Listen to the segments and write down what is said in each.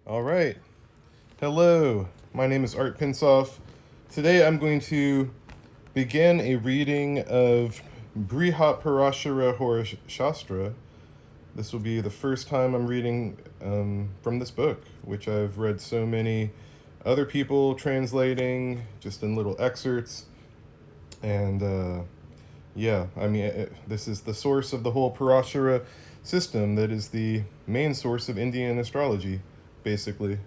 All right. Hello. My name is Art Pinsoff. Today I'm going to begin a reading of Brihat Parasara Hora Shastra. This will be the first time I'm reading from this book, which I've read so many other people translating, just in little excerpts. And this is the source of the whole Parashara system that is the main source of Indian astrology, basically.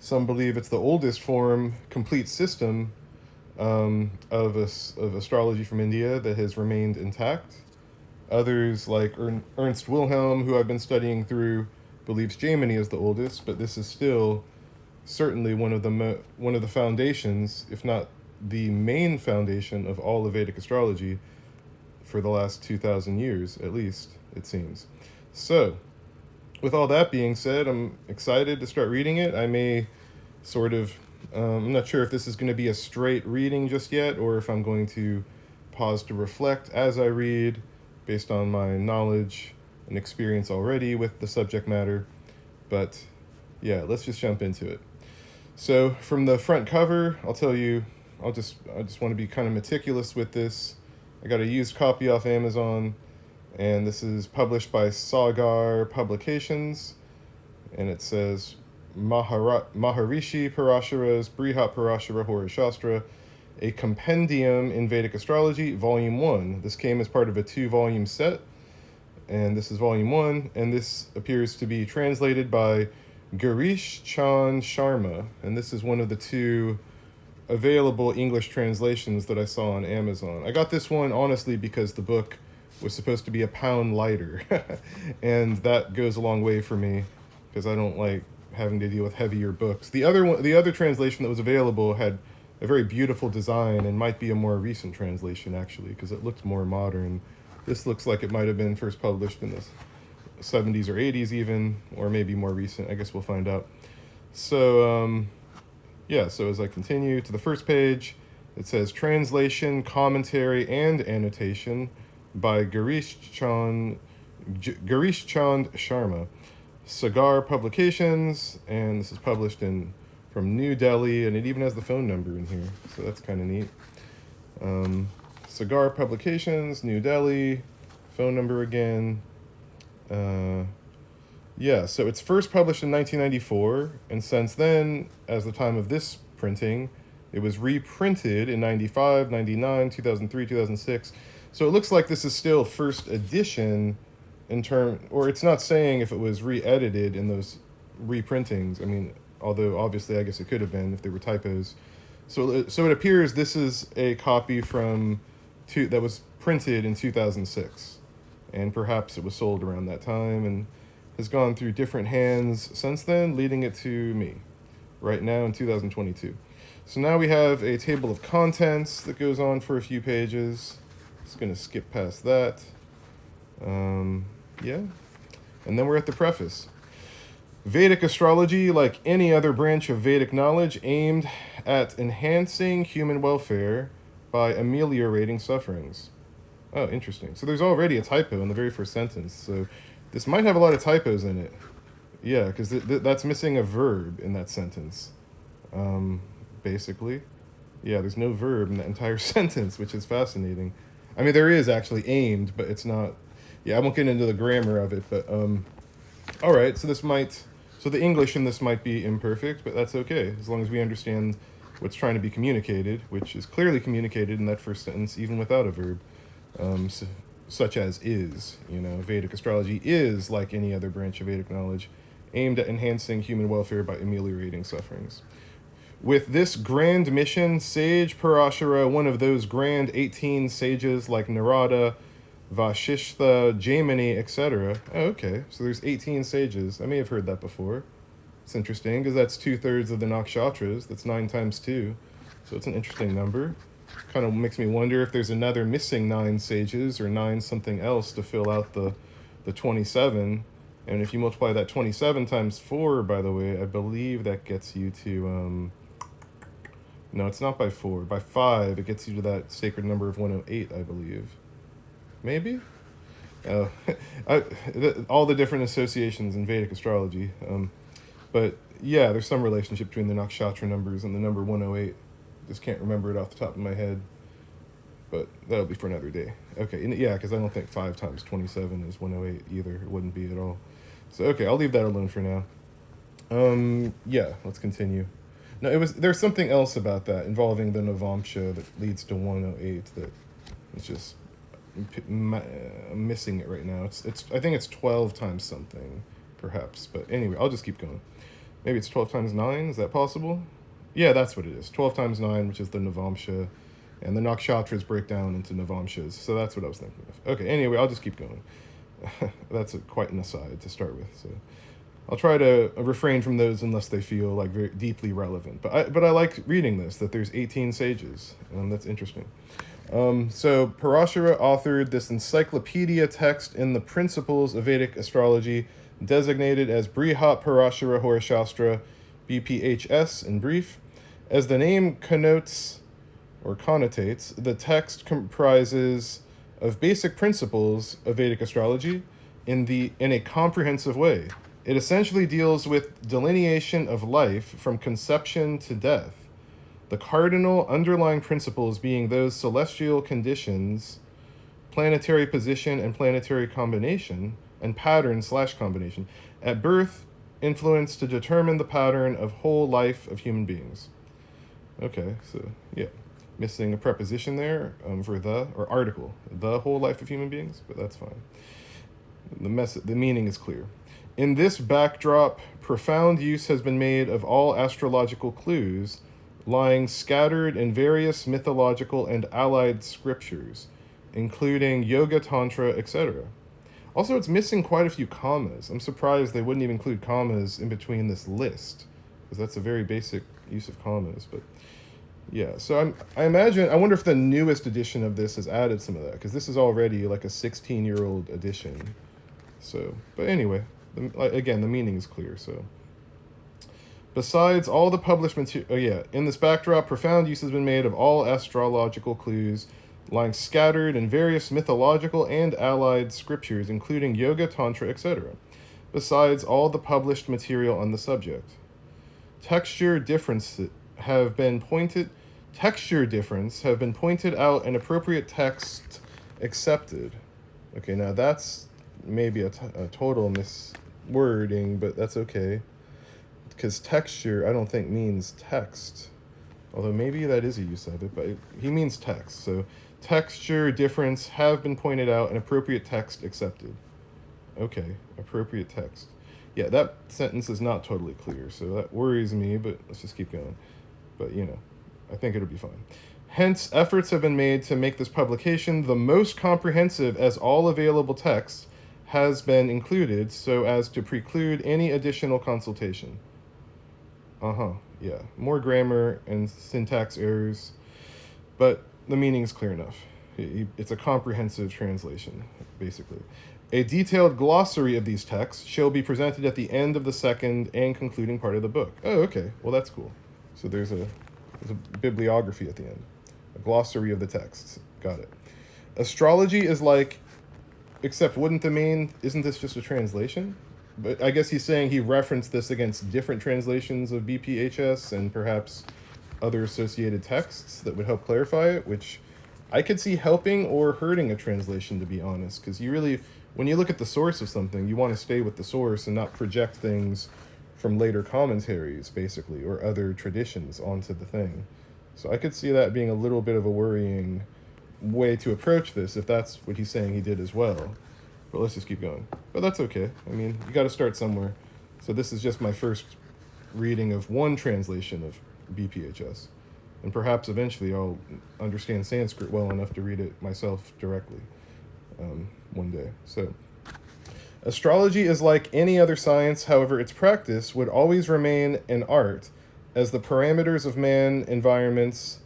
Some believe it's the oldest form, complete system of astrology from India that has remained intact. Others, like Ernst Wilhelm, who I've been studying through, believes Jaimini is the oldest, but this is still certainly one of the foundations, if not the main foundation of all of Vedic astrology for the last 2,000 years, at least, it seems. So, with all that being said, I'm excited to start reading it. I may I'm not sure if this is going to be a straight reading just yet, or if I'm going to pause to reflect as I read based on my knowledge and experience already with the subject matter. But yeah, let's just jump into it. So from the front cover, I'll tell you, I just want to be kind of meticulous with this. I got a used copy off Amazon, and this is published by Sagar Publications, and it says Maharishi Parashara's Brihat Parashara Hora Shastra, a compendium in Vedic astrology, volume 1. This came as part of a 2-volume set, and this is volume 1, and this appears to be translated by Girish Chand Sharma, and this is one of the 2 available English translations that I saw on Amazon. I got this one honestly because the book was supposed to be a pound lighter, and that goes a long way for me because I don't like having to deal with heavier books. The other translation that was available had a very beautiful design and might be a more recent translation actually because it looked more modern. This looks like it might have been first published in the 70s or 80s even, or maybe more recent. I guess we'll find out. So so as I continue to the first page, it says translation, commentary, and annotation by Girish Chand Sharma, Sagar Publications, and this is published from New Delhi, and it even has the phone number in here, so that's kind of neat. Sagar Publications, New Delhi, phone number again. So it's first published in 1994, and since then, as the time of this printing, it was reprinted in 95, 99, 2003, 2006. So it looks like this is still first edition or it's not saying if it was re-edited in those reprintings. I mean, although obviously I guess it could have been if there were typos. So it appears this is a copy that was printed in 2006, and perhaps it was sold around that time and has gone through different hands since then, leading it to me right now in 2022. So now we have a table of contents that goes on for a few pages. Just going to skip past that. And then we're at the preface. Vedic astrology, like any other branch of Vedic knowledge, aimed at enhancing human welfare by ameliorating sufferings. Oh, interesting. So there's already a typo in the very first sentence. So this might have a lot of typos in it. Yeah, because that's missing a verb in that sentence. Basically. Yeah, there's no verb in that entire sentence, which is fascinating. I mean, there is actually aimed, but it's not. Yeah, I won't get into the grammar of it, but all right. So the English in this might be imperfect, but that's okay as long as we understand what's trying to be communicated, which is clearly communicated in that first sentence, even without a verb, such as is. Vedic astrology is like any other branch of Vedic knowledge, aimed at enhancing human welfare by ameliorating sufferings. With this grand mission, Sage Parashara, one of those grand 18 sages like Narada, Vashishtha, Jaimini, etc. Oh, okay. So there's 18 sages. I may have heard that before. It's interesting because that's 2/3 of the nakshatras. That's 9 times 2. So it's an interesting number. Kind of makes me wonder if there's another missing 9 sages or 9 something else to fill out the 27. And if you multiply that 27 times 4, by the way, I believe that gets you to... no, it's not by 4. By 5, it gets you to that sacred number of 108, I believe. Maybe? All the different associations in Vedic astrology. But yeah, there's some relationship between the nakshatra numbers and the number 108. Just can't remember it off the top of my head. But that'll be for another day. Okay, yeah, because I don't think 5 times 27 is 108 either. It wouldn't be at all. So, okay, I'll leave that alone for now. Yeah, let's continue. No, there's something else about that involving the Navamsha that leads to 108 that it's just I'm missing it right now. I think it's 12 times something, perhaps. But anyway, I'll just keep going. Maybe it's 12 times 9. Is that possible? Yeah, that's what it is. 12 times 9, which is the Navamsha. And the nakshatras break down into Navamshas. So that's what I was thinking of. Okay, anyway, I'll just keep going. That's quite an aside to start with. So I'll try to refrain from those unless they feel like very deeply relevant. But I like reading this, that there's 18 sages. That's interesting. So Parasara authored this encyclopedia text in the Principles of Vedic Astrology, designated as Brihat Parasara Hora Shastra, BPHS in brief. As the name connotates, the text comprises of basic principles of Vedic astrology in a comprehensive way. It essentially deals with delineation of life from conception to death, the cardinal underlying principles being those celestial conditions, planetary position and planetary combination, and pattern/combination, at birth influence to determine the pattern of whole life of human beings. Okay, so yeah. Missing a preposition there for or article, the whole life of human beings, but that's fine. The meaning is clear. In this backdrop, profound use has been made of all astrological clues lying scattered in various mythological and allied scriptures, including yoga, tantra, etc. Also, it's missing quite a few commas. I'm surprised they wouldn't even include commas in between this list, because that's a very basic use of commas, but yeah, so I wonder if the newest edition of this has added some of that, because this is already like a 16-year-old edition. So, but anyway, again, the meaning is clear, so. Besides all the published material, in this backdrop, profound use has been made of all astrological clues lying scattered in various mythological and allied scriptures, including yoga, tantra, etc. Besides all the published material on the subject. Texture difference have been pointed out and appropriate text accepted. Okay, now that's maybe a total miswording, but that's okay. Because texture, I don't think means text. Although maybe that is a use of it, but he means text. So texture difference have been pointed out and appropriate text accepted. Okay, appropriate text. Yeah, that sentence is not totally clear, so that worries me, but let's just keep going. But, I think it'll be fine. Hence, efforts have been made to make this publication the most comprehensive, as all available text has been included so as to preclude any additional consultation. Yeah. More grammar and syntax errors, but the meaning is clear enough. It's a comprehensive translation, basically. A detailed glossary of these texts shall be presented at the end of the second and concluding part of the book. Oh, okay. Well, that's cool. So there's a bibliography at the end. A glossary of the texts. Got it. Astrology is like, except isn't this just a translation? But I guess he's saying he referenced this against different translations of BPHS and perhaps other associated texts that would help clarify it, which I could see helping or hurting a translation, to be honest, because when you look at the source of something, you want to stay with the source and not project things from later commentaries, basically, or other traditions onto the thing. So I could see that being a little bit of a worrying way to approach this, if that's what he's saying he did as well. But let's just keep going. But that's okay. I mean, you got to start somewhere. So this is just my first reading of one translation of BPHS. And perhaps eventually I'll understand Sanskrit well enough to read it myself directly one day. So, astrology is like any other science, however, its practice would always remain an art, as the parameters of man, environments,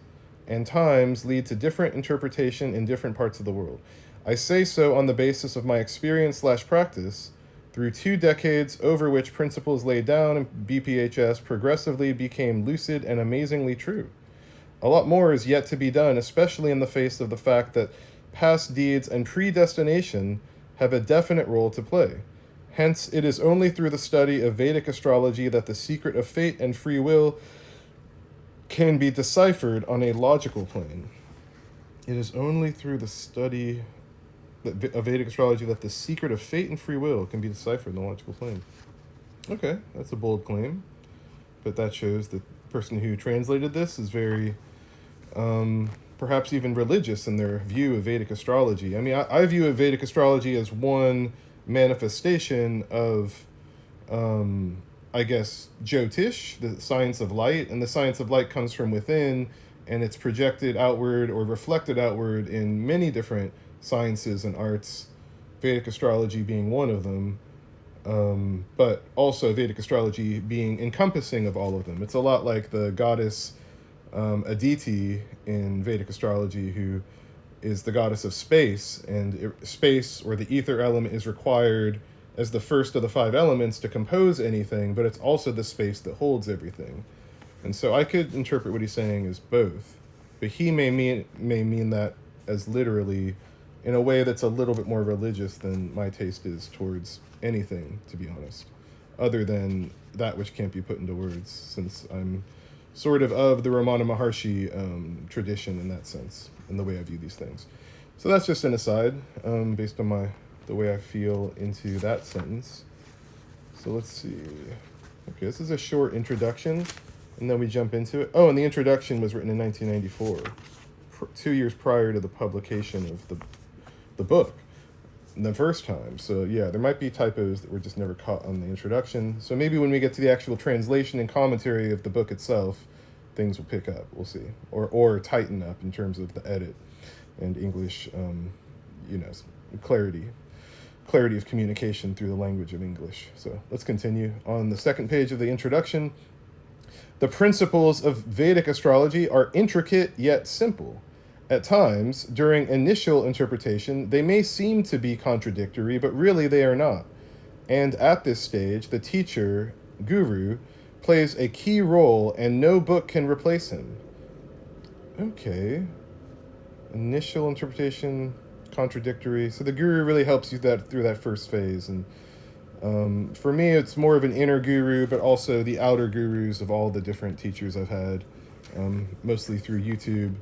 and times lead to different interpretation in different parts of the world. I say so on the basis of my experience/practice through 2 decades over which principles laid down in BPHS progressively became lucid and amazingly true. A lot more is yet to be done, especially in the face of the fact that past deeds and predestination have a definite role to play. Hence, it is only through the study of Vedic astrology that the secret of fate and free will can be deciphered on a logical plane. It is only through the study of Vedic astrology that the secret of fate and free will can be deciphered on the logical plane. Okay, that's a bold claim, but that shows that the person who translated this is very, perhaps even religious in their view of Vedic astrology. I mean, I view Vedic astrology as one manifestation of, I guess, Jyotish, the science of light, and the science of light comes from within, and it's projected outward or reflected outward in many different sciences and arts, Vedic astrology being one of them, but also Vedic astrology being encompassing of all of them. It's a lot like the goddess Aditi in Vedic astrology, who is the goddess of space, and space, or the ether element, is required as the first of the 5 elements to compose anything, but it's also the space that holds everything. And so I could interpret what he's saying as both, but he may mean that as literally, in a way that's a little bit more religious than my taste is towards anything, to be honest, other than that which can't be put into words, since I'm sort of the Ramana Maharshi tradition in that sense, in the way I view these things. So that's just an aside, based on the way I feel into that sentence. So let's see. Okay, this is a short introduction, and then we jump into it. Oh, and the introduction was written in 1994, 2 years prior to the publication of the book the first time. So yeah, there might be typos that were just never caught on the introduction. So maybe when we get to the actual translation and commentary of the book itself, things will pick up. We'll see, or tighten up in terms of the edit and English, clarity of communication through the language of English. So let's continue. On the second page of the introduction, the principles of Vedic astrology are intricate yet simple. At times, during initial interpretation, they may seem to be contradictory, but really they are not. And at this stage, the teacher, guru, plays a key role, and no book can replace him. Okay. Initial interpretation, contradictory. So the guru really helps you through that first phase. And for me, it's more of an inner guru, but also the outer gurus of all the different teachers I've had, mostly through YouTube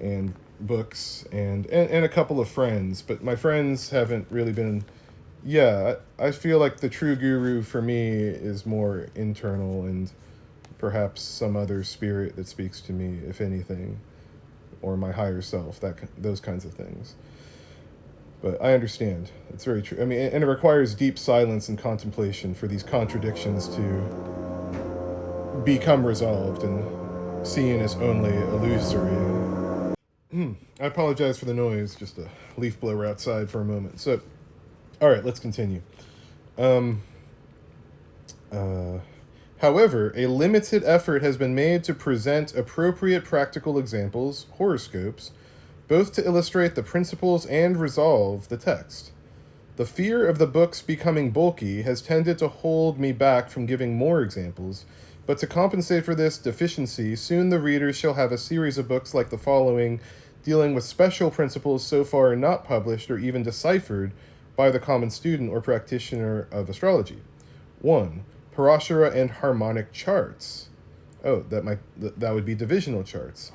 and books and a couple of friends. But my friends haven't really been... Yeah, I feel like the true guru for me is more internal, and perhaps some other spirit that speaks to me, if anything, or my higher self, those kinds of things. But I understand. It's very true. I mean, and it requires deep silence and contemplation for these contradictions to become resolved and seen as only illusory. I apologize for the noise, just a leaf blower outside for a moment. So, all right, let's continue. However, a limited effort has been made to present appropriate practical examples, horoscopes, both to illustrate the principles and resolve the text. The fear of the books becoming bulky has tended to hold me back from giving more examples, but to compensate for this deficiency, soon the readers shall have a series of books like the following, dealing with special principles so far not published or even deciphered by the common student or practitioner of astrology. 1. Parasara and harmonic charts. Oh, that would be divisional charts.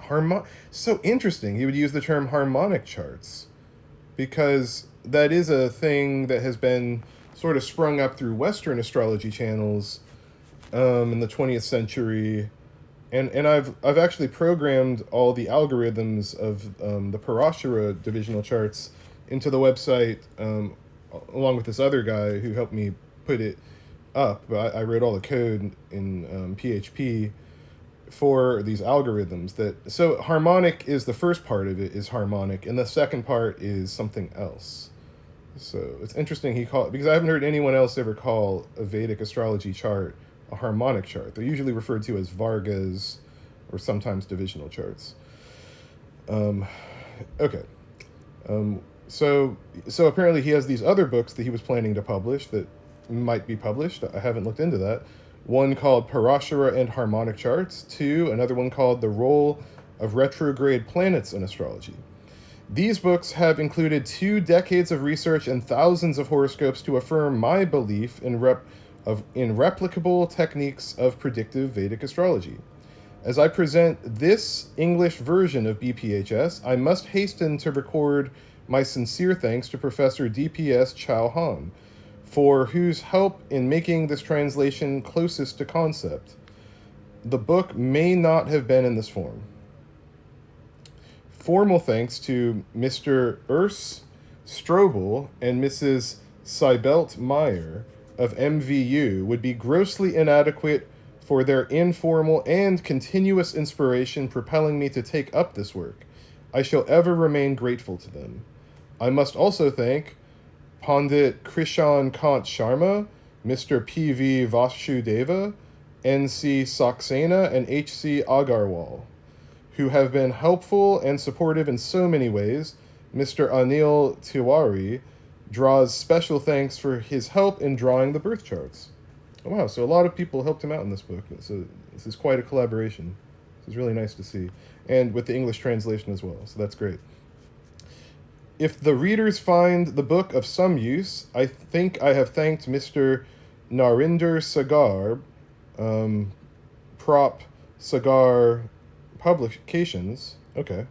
So interesting. He would use the term harmonic charts, because that is a thing that has been sort of sprung up through Western astrology channels in the 20th century. And I've actually programmed all the algorithms of the Parasara divisional charts into the website, along with this other guy who helped me put it up. I wrote all the code in PHP for these algorithms. So harmonic is the first part of it, is harmonic, and the second part is something else. So it's interesting because I haven't heard anyone else ever call a Vedic astrology chart a harmonic chart. They're usually referred to as Vargas or sometimes divisional charts. Okay. So apparently he has these other books that he was planning to publish that might be published. I haven't looked into that. One called Parasara and Harmonic Charts. 2, another one called The Role of Retrograde Planets in Astrology. These books have included 2 decades of research and thousands of horoscopes to affirm my belief in replicable techniques of predictive Vedic astrology. As I present this English version of BPHS, I must hasten to record my sincere thanks to Professor DPS Chauhan, for whose help in making this translation closest to concept. The book may not have been in this form. Formal thanks to Mr. Urs Strobel and Mrs. Seibelt Meyer of MVU would be grossly inadequate for their informal and continuous inspiration propelling me to take up this work. I shall ever remain grateful to them. I must also thank Pandit Girish Chand Sharma, Mr. P.V. Vasudeva, N.C. Saxena, and H.C. Agarwal, who have been helpful and supportive in so many ways. Mr. Anil Tiwari draws special thanks for his help in drawing the birth charts. Oh, wow, so a lot of people helped him out in this book. So this is quite a collaboration. This is really nice to see. And with the English translation as well, so that's great. If the readers find the book of some use, I think I have thanked Mr. Narinder Sagar, Prop Sagar Publications, okay,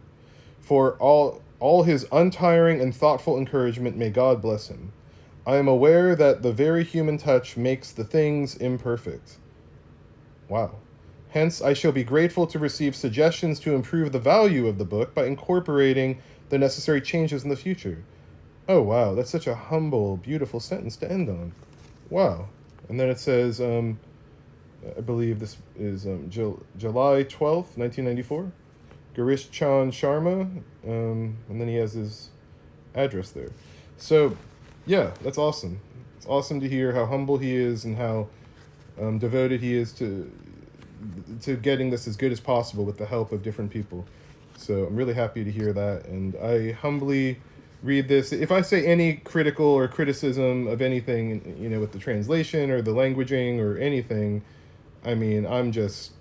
for all his untiring and thoughtful encouragement. May God bless him. I am aware that the very human touch makes the things imperfect. Wow. Hence, I shall be grateful to receive suggestions to improve the value of the book by incorporating the necessary changes in the future. Oh, wow, that's such a humble, beautiful sentence to end on. Wow. And then it says, I believe this is July 12th, 1994. Girish Chand Sharma, and then he has his address there. So, yeah, that's awesome. It's awesome to hear how humble he is and how devoted he is to getting this as good as possible with the help of different people. So I'm really happy to hear that, and I humbly read this. If I say any critical or criticism of anything, with the translation or the languaging or anything, I mean, I'm just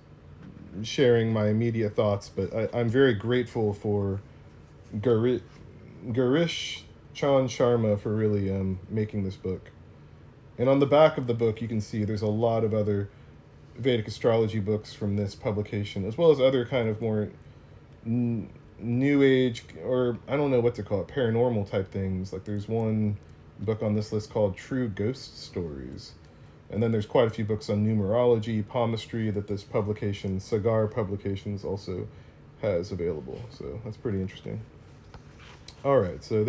sharing my immediate thoughts, but I'm very grateful for Girish Chand Sharma for really making this book. And on the back of the book, you can see there's a lot of other Vedic astrology books from this publication, as well as other kind of more new age, or I don't know what to call it, paranormal type things. Like there's one book on this list called True Ghost Stories. And then there's quite a few books on numerology, palmistry that this publication, Sagar Publications, also has available. So that's pretty interesting. All right, so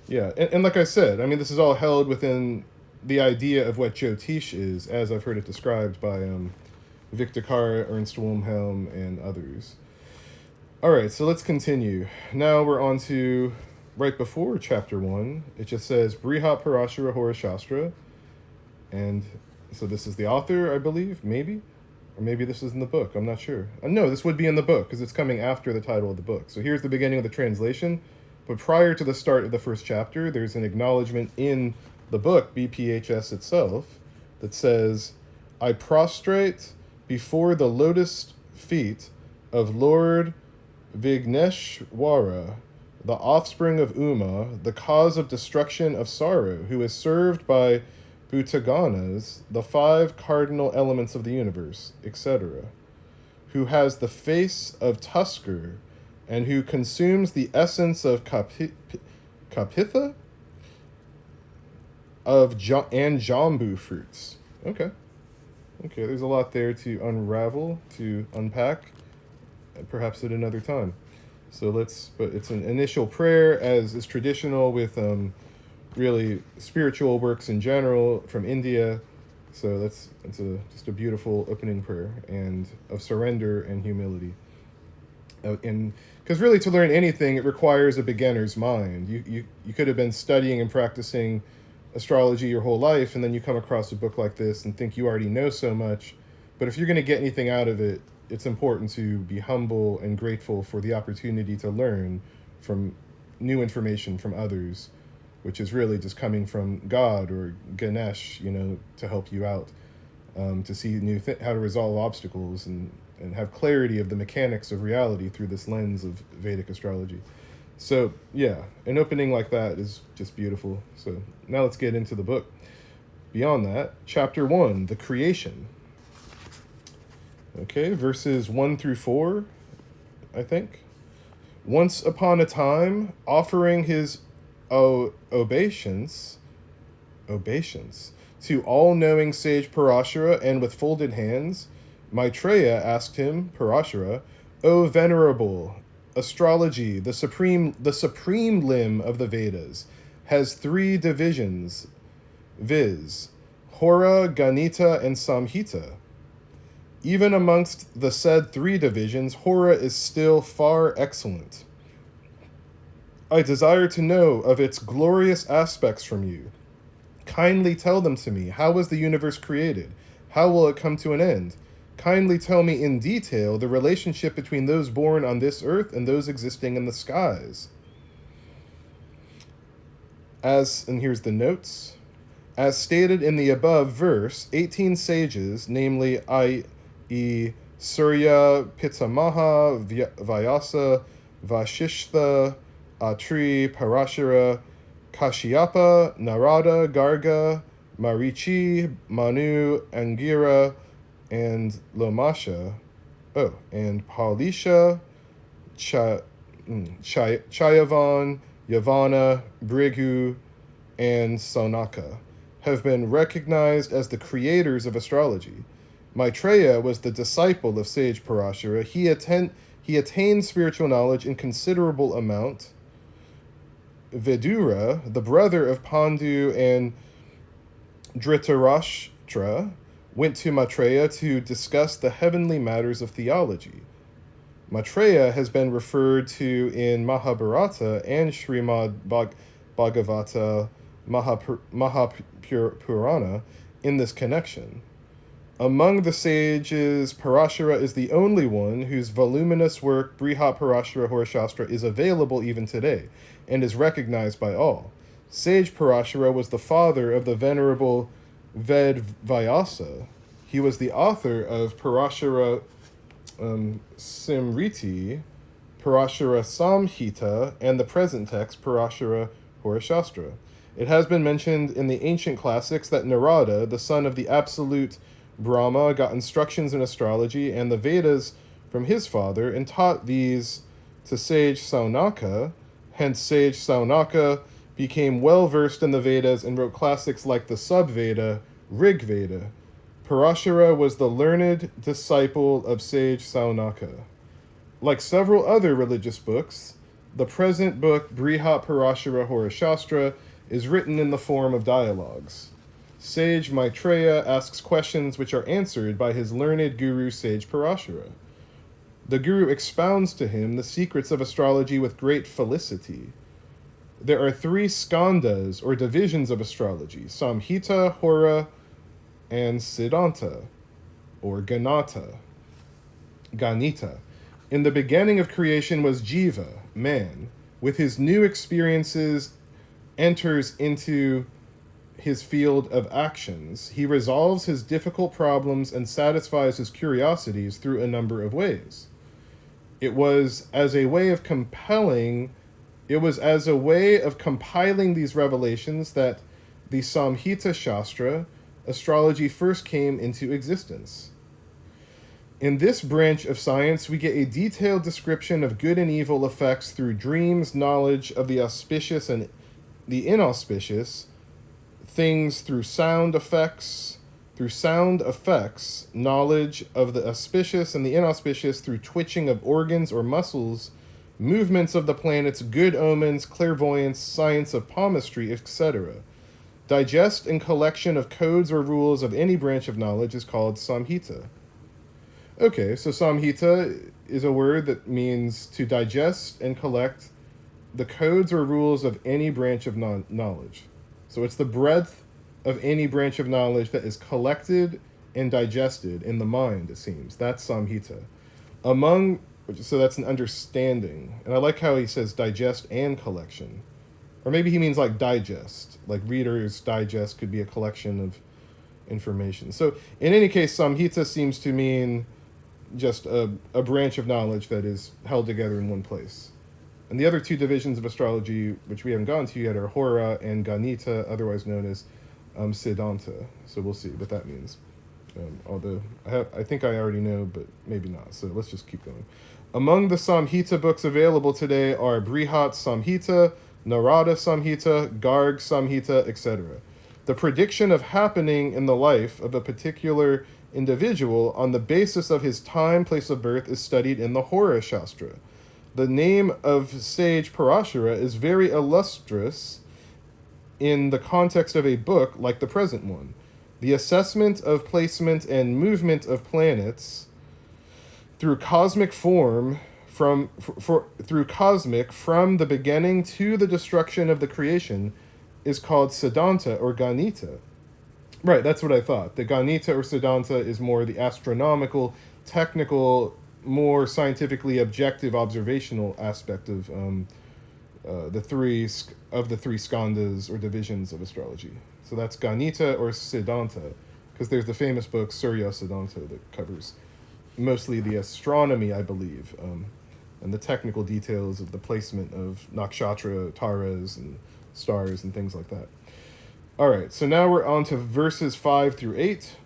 and like I said, I mean, this is all held within the idea of what Jyotish is, as I've heard it described by Victor Carr, Ernst Wilhelm, and others. All right, so let's continue. Now we're on to right before chapter 1. It just says Brihat Parasara Hora Sastra. And so this is the author, I believe, maybe? Or maybe this is in the book, I'm not sure. No, this would be in the book, because it's coming after the title of the book. So here's the beginning of the translation. But prior to the start of the first chapter, there's an acknowledgement in the book, BPHS itself, that says, I prostrate before the lotus feet of Lord Vigneshwara, the offspring of Uma, the cause of destruction of sorrow, who is served by Bhutaganas, the 5 cardinal elements of the universe, etc., who has the face of Tusker, and who consumes the essence of Kapitha and jambu fruits. Okay, there's a lot there to unravel, to unpack, perhaps at another time. But it's an initial prayer, as is traditional with really spiritual works in general from India. So it's just a beautiful opening prayer and of surrender and humility. And because really to learn anything, it requires a beginner's mind. You could have been studying and practicing astrology your whole life, and then you come across a book like this and think you already know so much. But if you're going to get anything out of it, it's important to be humble and grateful for the opportunity to learn from new information from others, which is really just coming from God or Ganesh, to help you out, to see how to resolve obstacles and have clarity of the mechanics of reality through this lens of Vedic astrology. So, yeah, an opening like that is just beautiful. So, now let's get into the book. Beyond that, chapter 1, the creation. Okay, verses 1 through 4, I think. Once upon a time, offering his obeisance to all-knowing sage Parashara, and with folded hands, Maitreya asked him, Parashara, O venerable, astrology, the supreme limb of the Vedas, has three divisions, viz., Hora, Ganita, and Samhita. Even amongst the said three divisions, Hora is still far excellent. I desire to know of its glorious aspects from you. Kindly tell them to me. How was the universe created? How will it come to an end? Kindly tell me in detail the relationship between those born on this earth and those existing in the skies. And here's the notes. As stated in the above verse, 18 sages, namely Surya, Pitamaha, Vyasa, Vashishtha, Atri, Parashara, Kashyapa, Narada, Garga, Marichi, Manu, Angira, and Lomasha, and Paulisha, Chayavan, Yavana, Brigu, and Saunaka have been recognized as the creators of astrology. Maitreya was the disciple of sage Parashara. He attained spiritual knowledge in considerable amount. Vidura, the brother of Pandu and Dhritarashtra, went to Maitreya to discuss the heavenly matters of theology. Maitreya has been referred to in Mahabharata and Srimad Bhagavata Mahapurana in this connection. Among the sages, Parashara is the only one whose voluminous work, Brihat Parashara Hora Shastra, is available even today and is recognized by all. Sage Parashara was the father of the venerable Ved Vyasa. He was the author of Parashara Simriti, Parashara Samhita, and the present text, Parashara Hora Shastra. It has been mentioned in the ancient classics that Narada, the son of the absolute Brahma, got instructions in astrology and the Vedas from his father and taught these to sage Saunaka. Hence, sage Saunaka became well versed in the Vedas and wrote classics like the Sub-Veda, Rig Veda. Parashara was the learned disciple of sage Saunaka. Like several other religious books, the present book, Brihat Parashara Hora Shastra, is written in the form of dialogues. Sage Maitreya asks questions which are answered by his learned guru, Sage Parashara. The guru expounds to him the secrets of astrology with great felicity. There are three skandhas, or divisions of astrology, Samhita, Hora, and Siddhanta, or Ganita. In the beginning of creation was Jiva, man. With his new experiences, enters into his field of actions. He resolves his difficult problems and satisfies his curiosities through a number of ways. It was as a way of compiling these revelations that the Samhita Shastra, astrology, first came into existence. In this branch of science, we get a detailed description of good and evil effects through dreams, knowledge of the auspicious and the inauspicious, things through sound effects, knowledge of the auspicious and the inauspicious through twitching of organs or muscles, movements of the planets, good omens, clairvoyance, science of palmistry, etc. Digest and collection of codes or rules of any branch of knowledge is called Samhita. Okay, so Samhita is a word that means to digest and collect the codes or rules of any branch of knowledge. So it's the breadth of any branch of knowledge that is collected and digested in the mind, it seems. That's Samhita. So that's an understanding. And I like how he says digest and collection. Or maybe he means like digest. Like Reader's Digest could be a collection of information. So in any case, Samhita seems to mean just a branch of knowledge that is held together in one place. And the other two divisions of astrology, which we haven't gone to yet, are Hora and Ganita, otherwise known as Siddhanta. So we'll see what that means. Although I think I already know, but maybe not. So let's just keep going. Among the Samhita books available today are Brihat Samhita, Narada Samhita, Garg Samhita, etc. The prediction of happening in the life of a particular individual on the basis of his time, place of birth is studied in the Hora Shastra. The name of sage Parasara is very illustrious in the context of a book like the present one. The assessment of placement and movement of planets through cosmic from the beginning to the destruction of the creation is called Siddhanta or Ganita. Right, that's what I thought. The Ganita or Siddhanta is more the astronomical, technical, more scientifically objective observational aspect of the three skandhas or divisions of astrology. So that's Ganita or Siddhanta, because there's the famous book Surya Siddhanta that covers mostly the astronomy, I believe, and the technical details of the placement of nakshatra, taras, and stars and things like that. All right, so now we're on to verses 5 through 8.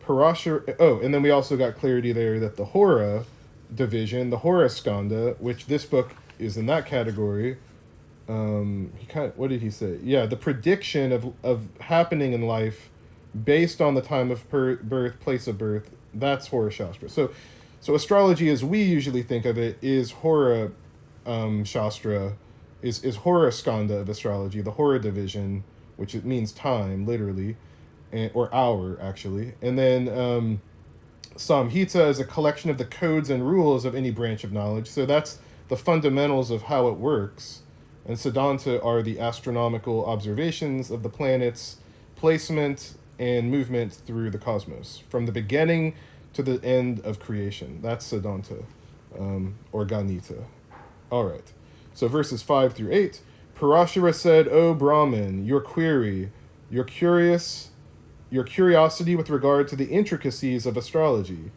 Parashara. Oh, and then we also got clarity there that the Hora division, the Hora Skanda, which this book is in that category. What did he say? Yeah, the prediction of happening in life based on the time of birth, place of birth. That's Hora Shastra. So astrology, as we usually think of it, is Hora Shastra, is Hora Skanda of astrology, the Hora division, which it means time, literally, or hour, actually. And then Samhita is a collection of the codes and rules of any branch of knowledge. So that's the fundamentals of how it works. And Siddhanta are the astronomical observations of the planets, placement, and movement through the cosmos, from the beginning to the end of creation. That's Siddhanta, or Ganita. All right. So verses 5 through 8. Parashara said, O Brahmin, your query, your curiosity with regard to the intricacies of astrology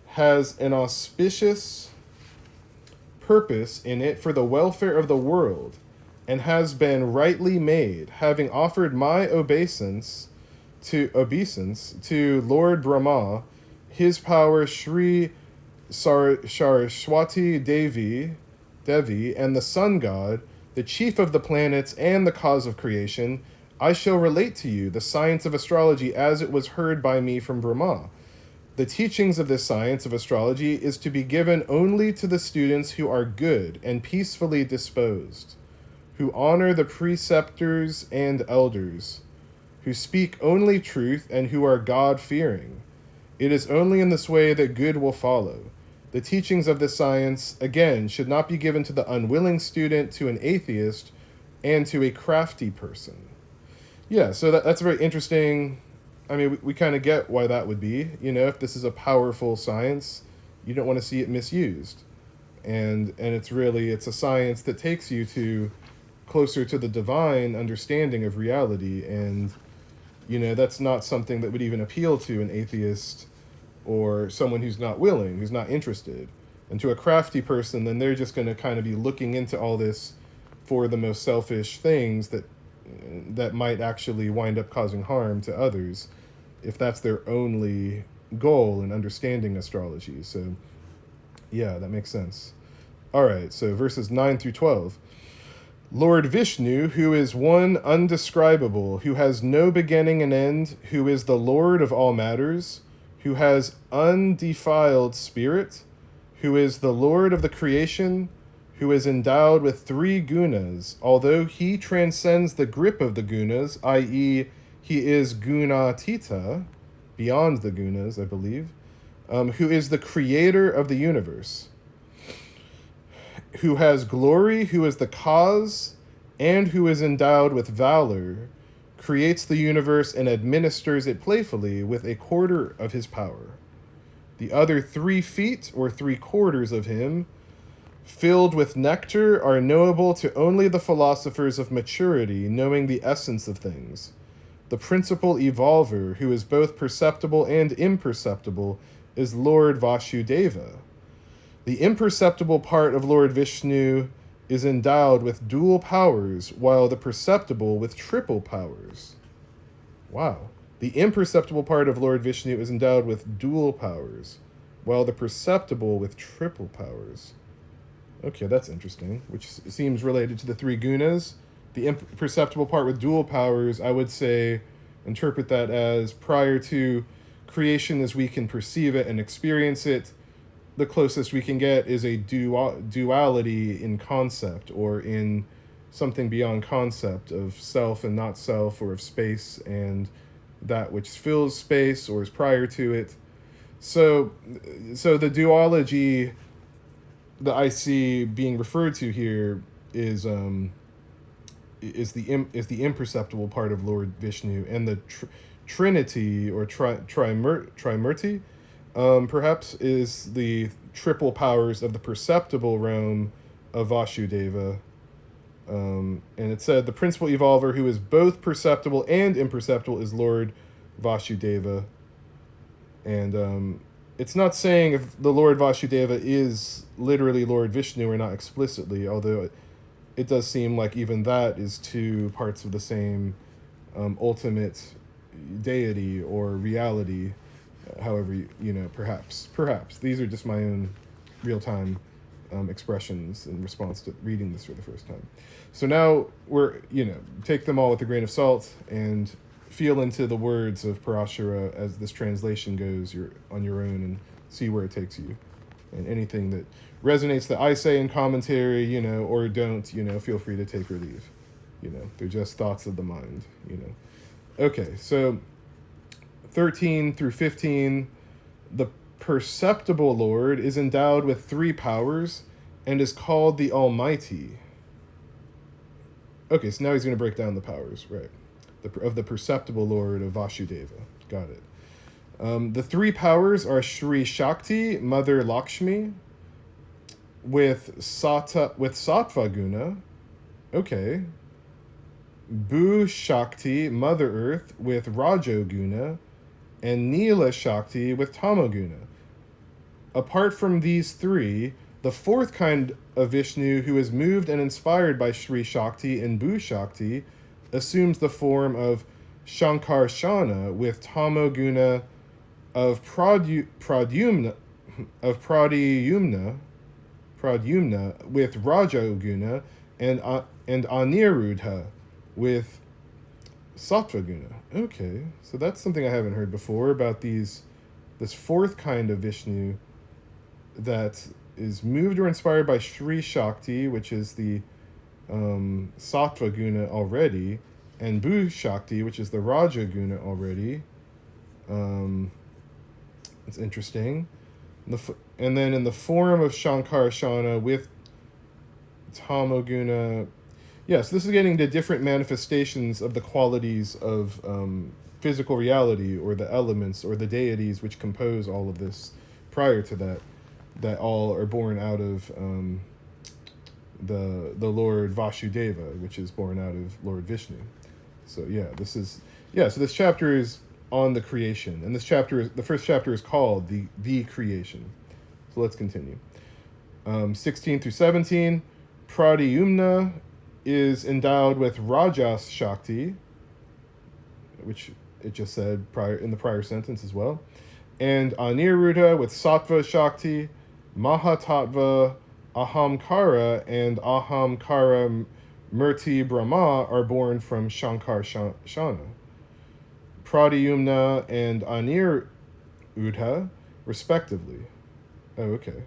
has an auspicious purpose in it for the welfare of the world, and has been rightly made, having offered my obeisance to Lord Brahma, his power Sri Saraswati Devi, and the sun god, the chief of the planets and the cause of creation, I shall relate to you the science of astrology as it was heard by me from Brahma. The teachings of this science of astrology is to be given only to the students who are good and peacefully disposed, who honor the preceptors and elders, who speak only truth and who are God-fearing. It is only in this way that good will follow. The teachings of this science, again, should not be given to the unwilling student, to an atheist, and to a crafty person. Yeah, so that's very interesting. I mean, we kind of get why that would be. You know, if this is a powerful science, you don't want to see it misused. And it's a science that takes you to closer to the divine understanding of reality. And, you know, that's not something that would even appeal to an atheist or someone who's not willing, who's not interested. And to a crafty person, then they're just going to kind of be looking into all this for the most selfish things that might actually wind up causing harm to others, if that's their only goal in understanding astrology. So, yeah, that makes sense. All right, so verses 9 through 12. Lord Vishnu, who is one undescribable, who has no beginning and end, who is the Lord of all matters, who has undefiled spirit, who is the Lord of the creation, who is endowed with three gunas, although he transcends the grip of the gunas, i.e., he is gunatita, beyond the gunas, I believe, who is the creator of the universe, who has glory, who is the cause, and who is endowed with valor, creates the universe and administers it playfully with a quarter of his power. The other 3 feet, or 3/4 of him, filled with nectar, are knowable to only the philosophers of maturity, knowing the essence of things. The principal evolver, who is both perceptible and imperceptible, is Lord Vasudeva. The imperceptible part of Lord Vishnu is endowed with dual powers, while the perceptible with triple powers. Wow. The imperceptible part of Lord Vishnu is endowed with dual powers, while the perceptible with triple powers. Okay, that's interesting, which seems related to the three gunas. The imperceptible part with dual powers, I would say, interpret that as prior to creation as we can perceive it and experience it, the closest we can get is a duality in concept, or in something beyond concept of self and not self, or of space and that which fills space or is prior to it. So the duology that I see being referred to here is the imperceptible part of Lord Vishnu, and the Trinity, or Trimurti, perhaps, is the triple powers of the perceptible realm of Vasudeva. And it said the principal evolver who is both perceptible and imperceptible is Lord Vasudeva. And it's not saying if the Lord Vasudeva is literally Lord Vishnu or not explicitly, although it does seem like even that is two parts of the same ultimate deity or reality. However, perhaps these are just my own real-time expressions in response to reading this for the first time. So now we're, take them all with a grain of salt and feel into the words of Parasara as this translation goes. You're on your own and see where it takes you. And anything that resonates that I say in commentary, or don't, feel free to take or leave. They're just thoughts of the mind, Okay, so 13 through 15, the perceptible Lord is endowed with three powers and is called the Almighty. Okay, so now he's going to break down the powers, right? Of the perceptible Lord of Vasudeva. Got it. The three powers are Shri Shakti, Mother Lakshmi, with Sattva Guna. Okay. Bhu Shakti, Mother Earth, with Rajo Guna, and Nila Shakti with Tamoguna. Apart from these three, the fourth kind of Vishnu, who is moved and inspired by Shri Shakti and Bhu Shakti, assumes the form of Shankarshana with Tamoguna, of Pradyumna with Rajoguna, and Aniruddha with Sattvaguna. Okay, so that's something I haven't heard before about this fourth kind of Vishnu that is moved or inspired by Shri Shakti, which is the Sattvaguna already, and Bhu Shakti, which is the Rajaguna already. It's interesting. And then in the form of Shankarshana with Tamoguna. Yes, this is getting to different manifestations of the qualities of physical reality, or the elements, or the deities which compose all of this prior to that all are born out of the Lord Vasudeva, which is born out of Lord Vishnu. So so this chapter is on the creation, and the first chapter is called the creation. So let's continue. 16 through 17, Pradyumna is endowed with Rajas Shakti, which it just said in the prior sentence as well, and Aniruddha with Sattva Shakti. Mahatattva, Ahamkara, and Ahamkara Murti Brahma are born from Shankarshana. Pradyumna and Aniruddha, respectively. Oh, okay.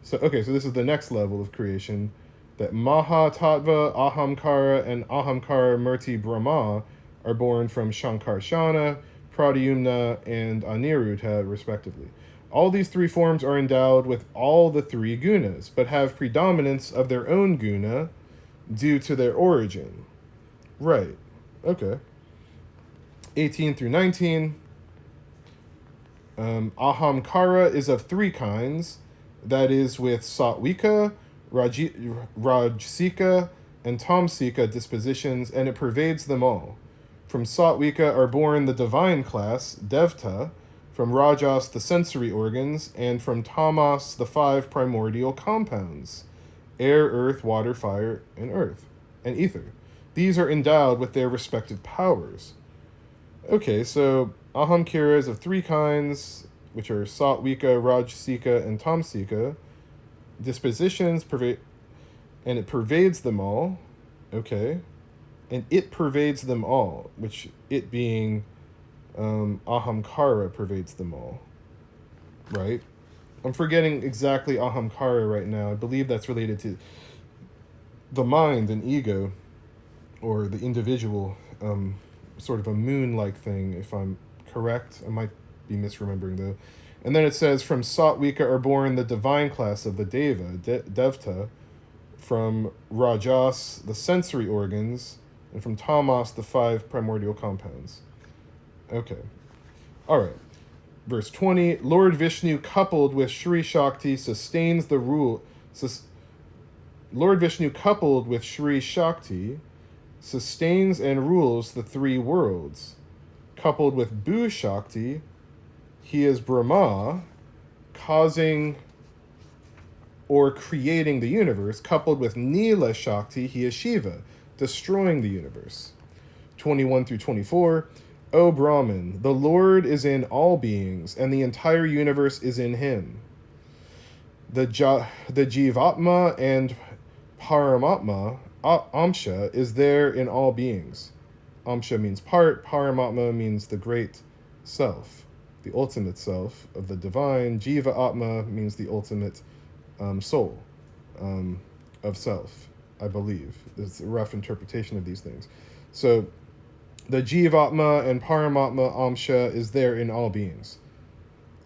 So this is the next level of creation, that Mahatattva, Ahamkara, and Ahamkara Murti Brahma are born from Shankarshana, Pradyumna, and Aniruddha, respectively. All these three forms are endowed with all the three gunas, but have predominance of their own guna due to their origin. Right. Okay. 18 through 19. Ahamkara is of three kinds, that is, with Satvika, Rajsika, and Tamsika dispositions, and it pervades them all. From Satvika are born the divine class, Devta, from Rajas the sensory organs, and from Tamas the five primordial compounds, air, earth, water, fire, and earth, and ether. These are endowed with their respective powers. Okay, so Ahamkara is of three kinds, which are Satvika, Rajasika, and Tamsika. Dispositions pervade, and it pervades them all. Okay, and it pervades them all, which it being Ahamkara pervades them all. Right? I'm forgetting exactly Ahamkara right now. I believe that's related to the mind and ego, or the individual, sort of a moon-like thing, if I'm correct. I might be misremembering, though. And then it says, from Satvika are born the divine class of the Deva, Devta, from Rajas, the sensory organs, and from Tamas, the five primordial compounds. Okay. All right. Verse 20, Lord Vishnu coupled with Shri Shakti sustains the rule. Lord Vishnu coupled with Shri Shakti sustains and rules the three worlds. Coupled with Bhu Shakti, he is Brahma, causing or creating the universe. Coupled with Nila Shakti, he is Shiva, destroying the universe. 21 through 24, O Brahman, the Lord is in all beings, and the entire universe is in him. The Jivatma and Paramatma, Amsha, is there in all beings. Amsha means part, Paramatma means the great self, the ultimate self of the divine. Jiva Atma means the ultimate soul of self, I believe. It's a rough interpretation of these things. So the Jivatma and Paramatma Amsha is there in all beings.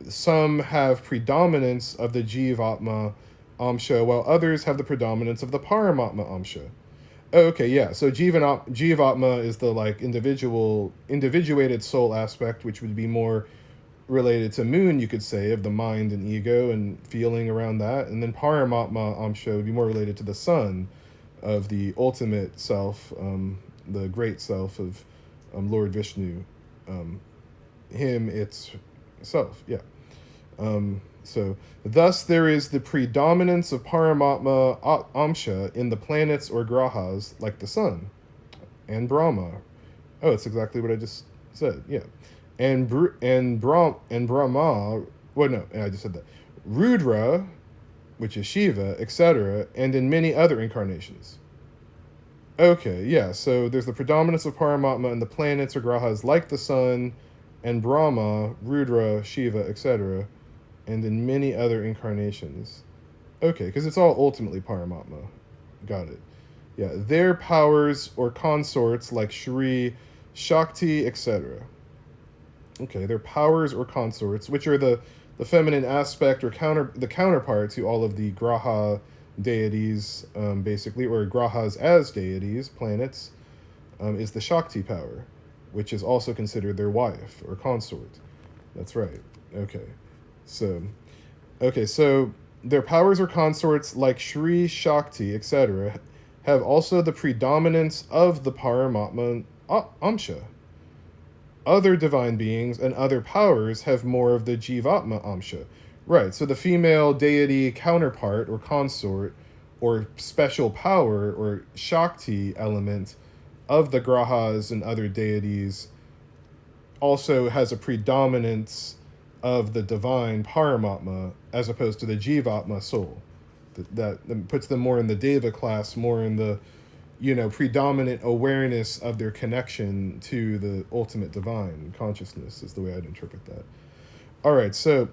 Some have predominance of the Jivatma Amsha, while others have the predominance of the Paramatma Amsha. Okay, yeah. So Jivatma is the like individuated soul aspect, which would be more related to moon, you could say, of the mind and ego and feeling around that. And then Paramatma Amsha would be more related to the sun, of the ultimate self, the great self of Lord Vishnu, him, its self, yeah. So thus there is the predominance of Paramatma Amsha in the planets or grahas, like the sun, and Brahma. Oh, it's exactly what I just said, yeah. And Brahma, well, no, I just said that. Rudra, which is Shiva, etc., and in many other incarnations. Okay, yeah, so there's the predominance of Paramatma in the planets or grahas like the sun, and Brahma, Rudra, Shiva, etc., and in many other incarnations. Okay, because it's all ultimately Paramatma. Got it. Yeah, their powers or consorts like Shri, Shakti, etc. Okay, their powers or consorts, which are the feminine aspect or the counterpart to all of the graha deities, basically, or grahas as deities, planets, is the Shakti power, which is also considered their wife or consort. That's right. Okay. So their powers or consorts like Shri, Shakti, etc., have also the predominance of the Paramatma Amsha. Other divine beings and other powers have more of the Jivatma Amsha. Right, so the female deity counterpart or consort or special power or Shakti element of the grahas and other deities also has a predominance of the divine Paramatma as opposed to the Jivatma soul. That puts them more in the Deva class, more in the, predominant awareness of their connection to the ultimate divine consciousness is the way I'd interpret that. All right, so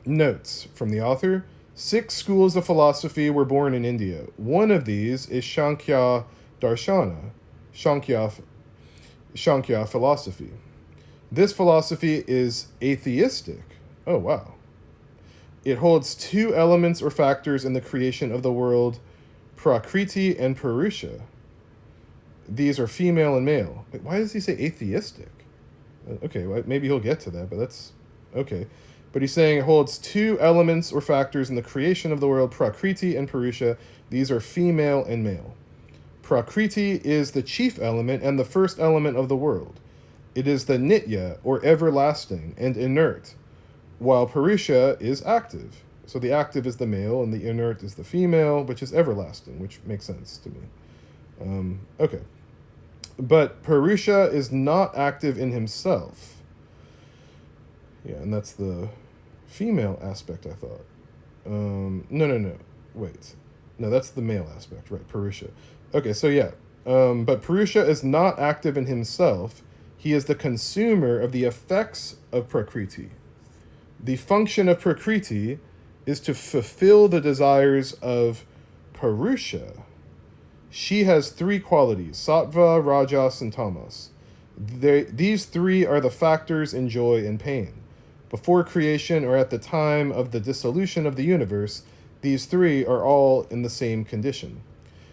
notes from the author. 6 schools of philosophy were born in India. One of these is Sankhya Darshana, Sankhya philosophy. This philosophy is atheistic. Oh, wow. It holds 2 elements or factors in the creation of the world, Prakriti and Purusha. These are female and male. Wait, why does he say atheistic? Okay, well, maybe he'll get to that, but that's okay. But he's saying it holds 2 elements or factors in the creation of the world, Prakriti and Purusha. These are female and male. Prakriti is the chief element and the first element of the world. It is the nitya, or everlasting, and inert, while Purusha is active. So the active is the male and the inert is the female, which is everlasting, which makes sense to me. Okay. But Purusha is not active in himself. Yeah, and that's the female aspect, I thought. No. Wait. No, that's the male aspect, right? Purusha. Okay, so yeah. But Purusha is not active in himself. He is the consumer of the effects of Prakriti. The function of Prakriti is to fulfill the desires of Purusha. She has three qualities: sattva, rajas, and tamas. These three are the factors in joy and pain. Before creation or at the time of the dissolution of the universe, these three are all in the same condition.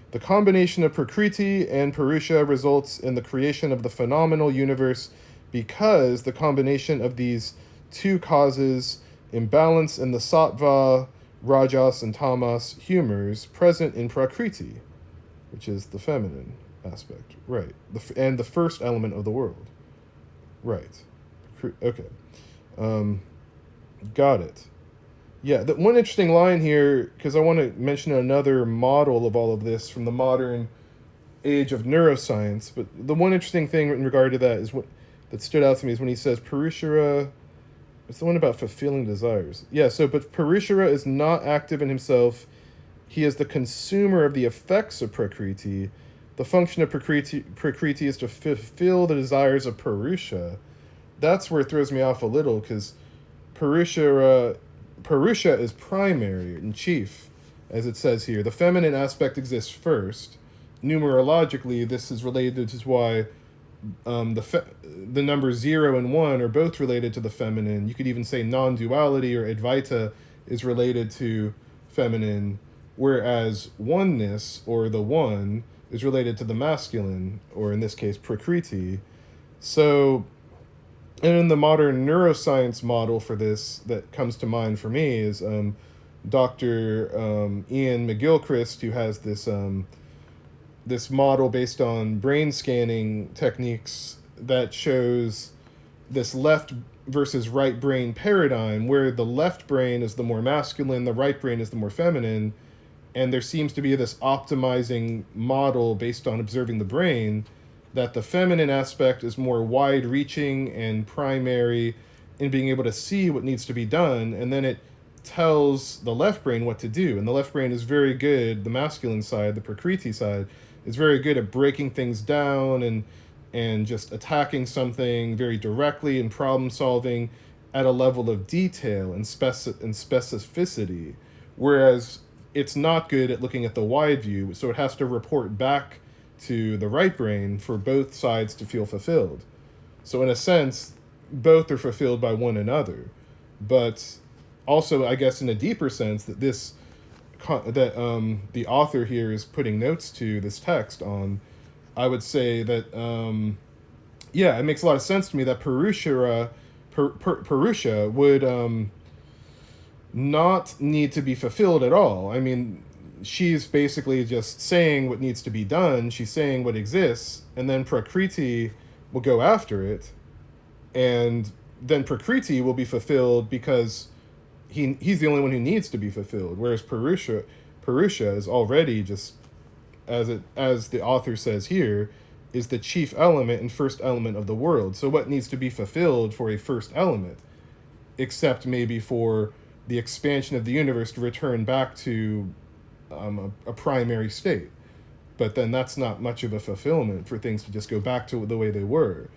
The combination of Prakriti and Purusha results in the creation of the phenomenal universe because the combination of these two causes imbalance in the sattva, rajas, and tamas humors present in Prakriti, which is the feminine aspect, right? And the first element of the world, right? Okay, got it. Yeah, the one interesting line here, because I want to mention another model of all of this from the modern age of neuroscience, but the one interesting thing in regard to that is what that stood out to me is when he says Purushara. It's the one about fulfilling desires. Yeah, so but Purushara is not active in himself. He is the consumer of the effects of Prakriti. The function of Prakriti is to fulfill the desires of Purusha. That's where it throws me off a little, because Purusha is primary and chief, as it says here. The feminine aspect exists first. Numerologically, this is related to why the numbers 0 and 1 are both related to the feminine. You could even say non-duality or Advaita is related to feminine, whereas oneness, or the one, is related to the masculine, or in this case, Prakriti. So, and in the modern neuroscience model for this that comes to mind for me is Dr. Ian McGilchrist, who has this model based on brain scanning techniques that shows this left versus right brain paradigm, where the left brain is the more masculine, the right brain is the more feminine, and there seems to be this optimizing model based on observing the brain, that the feminine aspect is more wide-reaching and primary in being able to see what needs to be done, and then it tells the left brain what to do. And the left brain is very good, the masculine side, the Prakriti side, is very good at breaking things down and just attacking something very directly and problem solving at a level of detail and specificity, whereas it's not good at looking at the wide view, so it has to report back to the right brain for both sides to feel fulfilled. So in a sense, both are fulfilled by one another. But also, I guess in a deeper sense, that the author here is putting notes to this text on, I would say that, it makes a lot of sense to me that Purusha would not need to be fulfilled at all. I mean, she's basically just saying what needs to be done. She's saying what exists, and then Prakriti will go after it, and then Prakriti will be fulfilled because he's the only one who needs to be fulfilled. Whereas Purusha is already just, as the author says here, is the chief element and first element of the world. So what needs to be fulfilled for a first element, except maybe for the expansion of the universe to return back to a primary state? But then that's not much of a fulfillment for things to just go back to the way they were.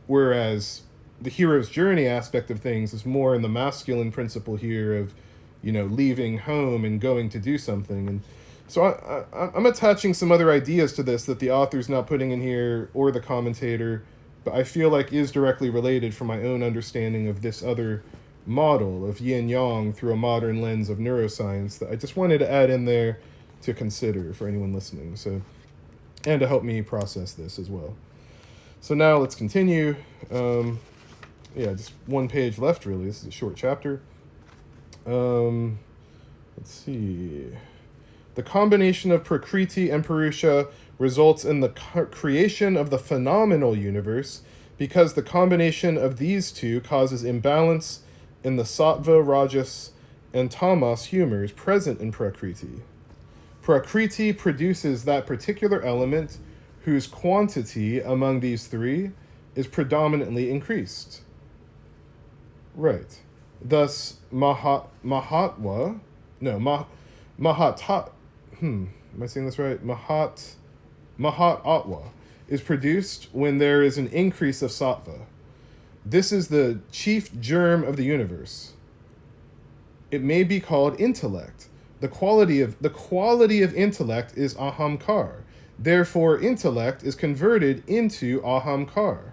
Whereas the hero's journey aspect of things is more in the masculine principle here of, leaving home and going to do something. And so I'm attaching some other ideas to this that the author's not putting in here, or the commentator, but I feel like is directly related from my own understanding of this other model of yin yang through a modern lens of neuroscience that I just wanted to add in there to consider for anyone listening. So, and to help me process this as well. So now let's continue. Just one page left, really. This is a short chapter. Let's see. The combination of Prakriti and Purusha results in the creation of the phenomenal universe because the combination of these two causes imbalance in the sattva, rajas, and tamas humors present in Prakriti. Prakriti produces that particular element whose quantity among these three is predominantly increased. Right. Thus, Mahatwa, no, Mahatat, am I saying this right? Mahatwa is produced when there is an increase of sattva. This is the chief germ of the universe. It may be called intellect. The quality of intellect is ahamkar. Therefore, intellect is converted into ahamkar.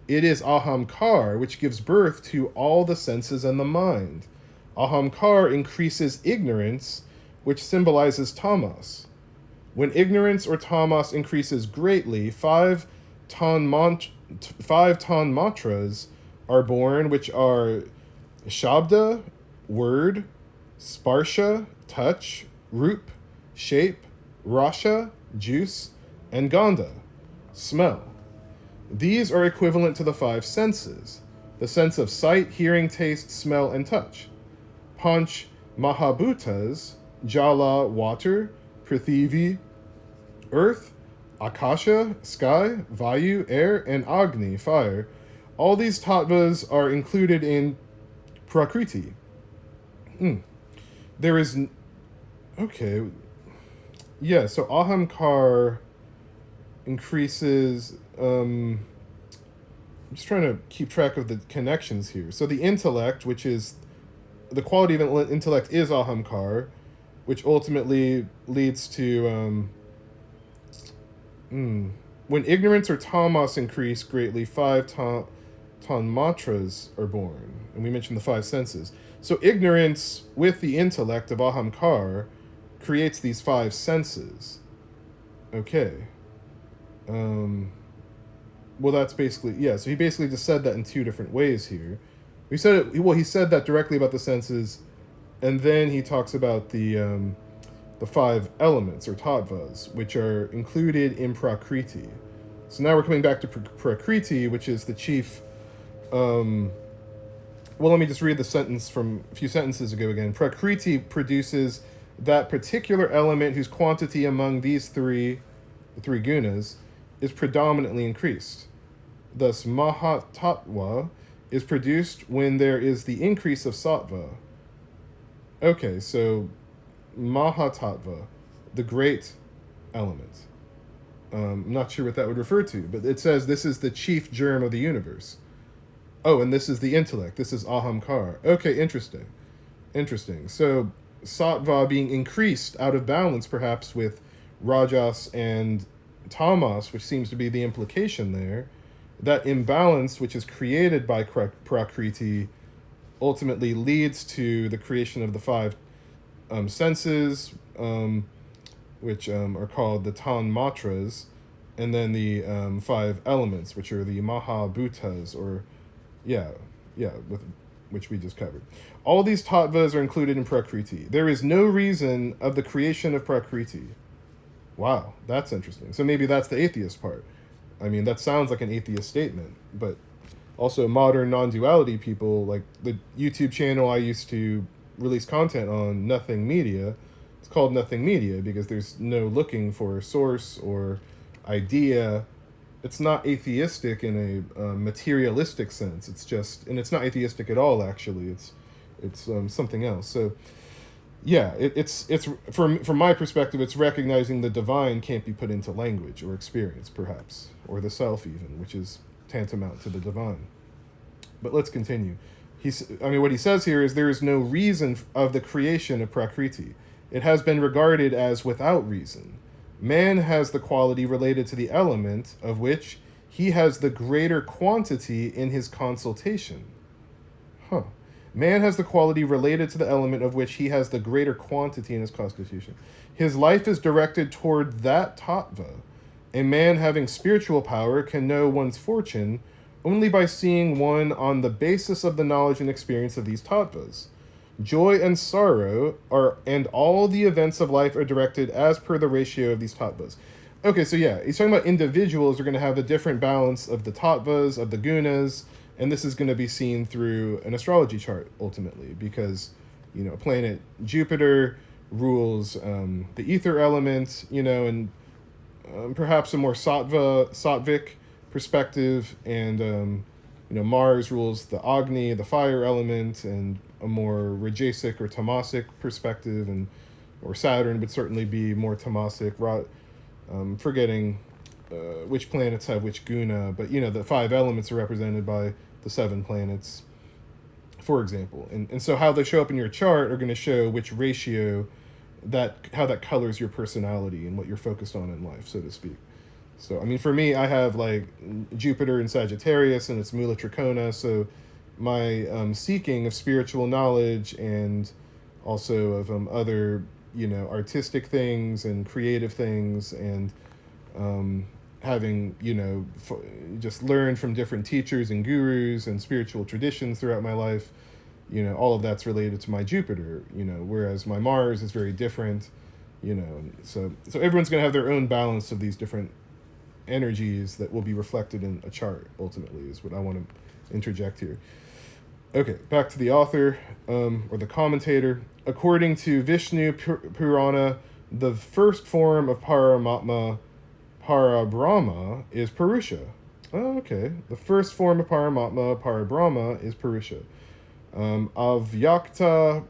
It is ahamkar which gives birth to all the senses and the mind. Ahamkar increases ignorance, which symbolizes tamas. When ignorance or tamas increases greatly, five tanmatras are born, which are shabda, word, sparsha, touch, rup, shape, rasha, juice, and gandha, smell. These are equivalent to the five senses, the sense of sight, hearing, taste, smell, and touch. Panch mahabhutas, jala, water, prithivi, earth, akasha, sky, vayu, air, and agni, fire. All these tattvas are included in prakriti. There is... Okay. Yeah, so ahamkar increases... I'm just trying to keep track of the connections here. So the intellect, which is... The quality of intellect is ahamkar, which ultimately leads to... When ignorance or tamas increase greatly, five tanmatras are born. And we mentioned the five senses. So ignorance with the intellect of ahamkar creates these five senses. Okay. Well, that's basically... Yeah, so he basically just said that in two different ways here. He said that directly about the senses, and then he talks about the five elements, or tattvas, which are included in prakriti. So now we're coming back to prakriti, which is the chief... well, let me just read the sentence from a few sentences ago again. Prakriti produces that particular element whose quantity among the three gunas, is predominantly increased. Thus, Mahatattva is produced when there is the increase of sattva. Okay, so Mahatattva, the great element. I'm not sure what that would refer to, but it says this is the chief germ of the universe. Oh, and this is the intellect. This is ahamkar. Okay, interesting. So sattva being increased out of balance, perhaps with rajas and tamas, which seems to be the implication there. That imbalance, which is created by prakriti, ultimately leads to the creation of the five senses, which are called the tanmatras, and then the five elements, which are the mahabhutas, or with which we just covered. All these tattvas are included in prakriti. There is no reason of the creation of prakriti. Wow, that's interesting. So maybe that's the atheist part. I mean, that sounds like an atheist statement, but also modern non-duality people, like the YouTube channel I used to release content on, Nothing Media, it's called Nothing Media because there's no looking for a source or idea. It's not atheistic in a materialistic sense. It's just, and it's not atheistic at all, actually. It's something else. So yeah, it's from my perspective, it's recognizing the divine can't be put into language or experience, perhaps, or the self even, which is tantamount to the divine. But let's continue. What he says here is there is no reason of the creation of prakriti. It has been regarded as without reason. Man has the quality related to the element of which he has the greater quantity in his consultation. Man has the quality related to the element of which he has the greater quantity in his constitution. His life is directed toward that tattva. A man having spiritual power can know one's fortune only by seeing one on the basis of the knowledge and experience of these tattvas. Joy and sorrow and all the events of life are directed as per the ratio of these tattvas. Okay, so yeah, he's talking about individuals are going to have a different balance of the tattvas, of the gunas, and this is going to be seen through an astrology chart, ultimately, because Planet Jupiter rules the ether element, and perhaps a more sattvic perspective, and Mars rules the Agni, the fire element, and a more rajasic or tamasic perspective, or Saturn would certainly be more tamasic. Forgetting which planets have which guna, but the 5 elements are represented by the 7 planets, for example. And so how they show up in your chart are going to show which ratio how that colors your personality and what you're focused on in life, so to speak. So, for me, I have like Jupiter in Sagittarius and it's Mula Trikona. So my seeking of spiritual knowledge and also of other, artistic things and creative things, and having, just learned from different teachers and gurus and spiritual traditions throughout my life, all of that's related to my Jupiter, whereas my Mars is very different, so everyone's going to have their own balance of these different energies that will be reflected in a chart, ultimately, is what I want to interject here. Okay, back to the author, or the commentator. According to Vishnu Purana, the first form of Paramatma, Parabrahma, is Purusha. Oh, okay. The first form of Paramatma, Parabrahma, is Purusha. Avyakta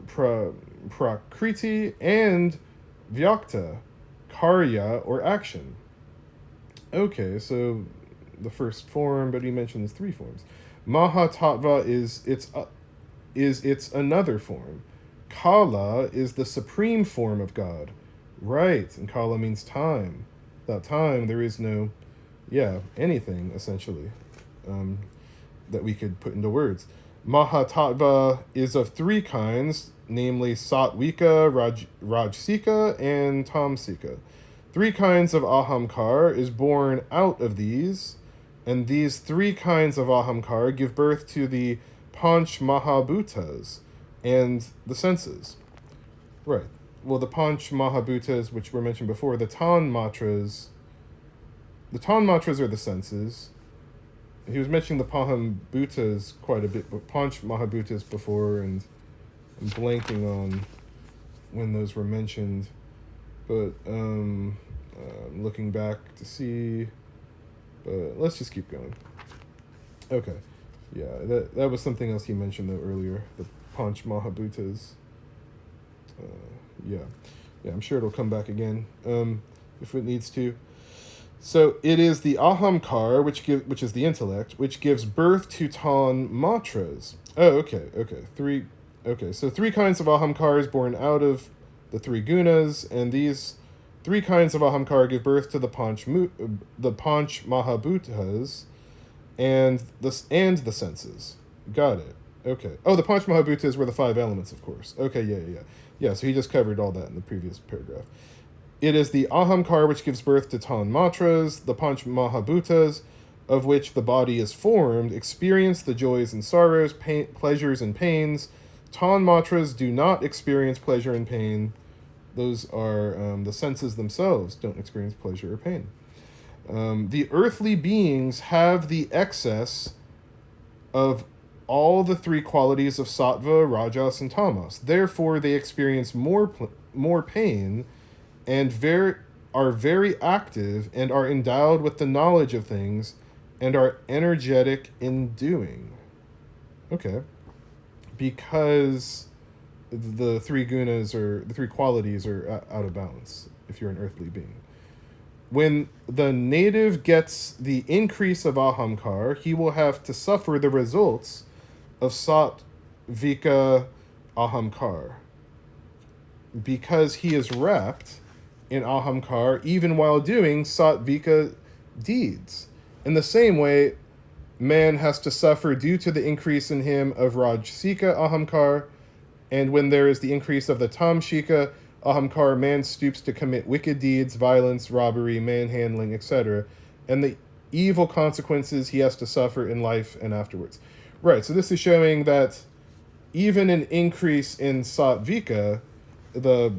Prakriti and Vyakta, Karya, or action. Okay, so the first form, but he mentions 3 forms. Mahatattva is its another form. Kala is the supreme form of God. Right, and Kala means time. Without time, there is no, anything, essentially, that we could put into words. Mahatattva is of 3 kinds, namely Sattvika, Rajsika, and Tamsika. 3 kinds of ahamkar is born out of these, and these 3 kinds of ahamkar give birth to the Panch Mahabhutas and the senses. Right. Well, the Panch Mahabhutas, which were mentioned before, the Tan Matras are the senses. He was mentioning the Pahambutas quite a bit, but Panch Mahabhutas before, and I'm blanking on when those were mentioned. But I'm looking back to see, but let's just keep going. Okay, yeah, that was something else he mentioned though earlier, the Panch Mahabhutas. I'm sure it'll come back again if it needs to. So it is the ahamkar, which is the intellect, which gives birth to tan matras. Oh, okay. 3. Okay, so 3 kinds of ahamkar is born out of the 3 gunas, and these 3 kinds of ahamkar give birth to the panch mahabhutas and the senses. Got it. Okay. Oh, the panch mahabhutas were the 5 elements, of course. Okay, yeah. So he just covered all that in the previous paragraph. It is the ahamkar which gives birth to tan matras, the panch mahabhutas, of which the body is formed, experience the joys and sorrows, pleasures and pains. Tan matras do not experience pleasure and pain. Those are the senses themselves don't experience pleasure or pain. The earthly beings have the excess of all the 3 qualities of sattva, rajas, and tamas. Therefore, they experience more pain, and are very active, and are endowed with the knowledge of things, and are energetic in doing. Okay. Because the 3 gunas, or the 3 qualities, are out of balance if you're an earthly being. When the native gets the increase of ahamkar, he will have to suffer the results of sattvika ahamkar, because he is wrapped in ahamkar even while doing sattvika deeds. In the same way, man has to suffer due to the increase in him of rajsika ahamkar, and when there is the increase of the tamshika ahamkar, man stoops to commit wicked deeds, violence, robbery, manhandling, etc., and the evil consequences he has to suffer in life and afterwards. Right, so this is showing that even an increase in sattvika, the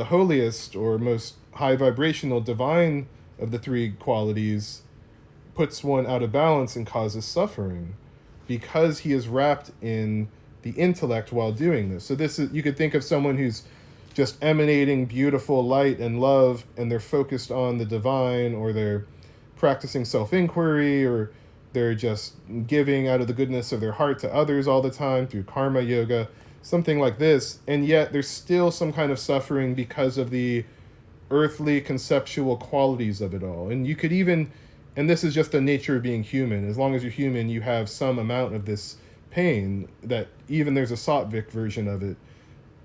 holiest or most high vibrational divine of the 3 qualities, puts one out of balance and causes suffering, because he is wrapped in the intellect while doing this. So this is, you could think of someone who's just emanating beautiful light and love, and they're focused on the divine, or they're practicing self-inquiry, or they're just giving out of the goodness of their heart to others all the time through karma yoga, something like this. And yet there's still some kind of suffering because of the earthly conceptual qualities of it all. And you could even, and this is just the nature of being human, as long as you're human, you have some amount of this pain, that even there's a sattvic version of it.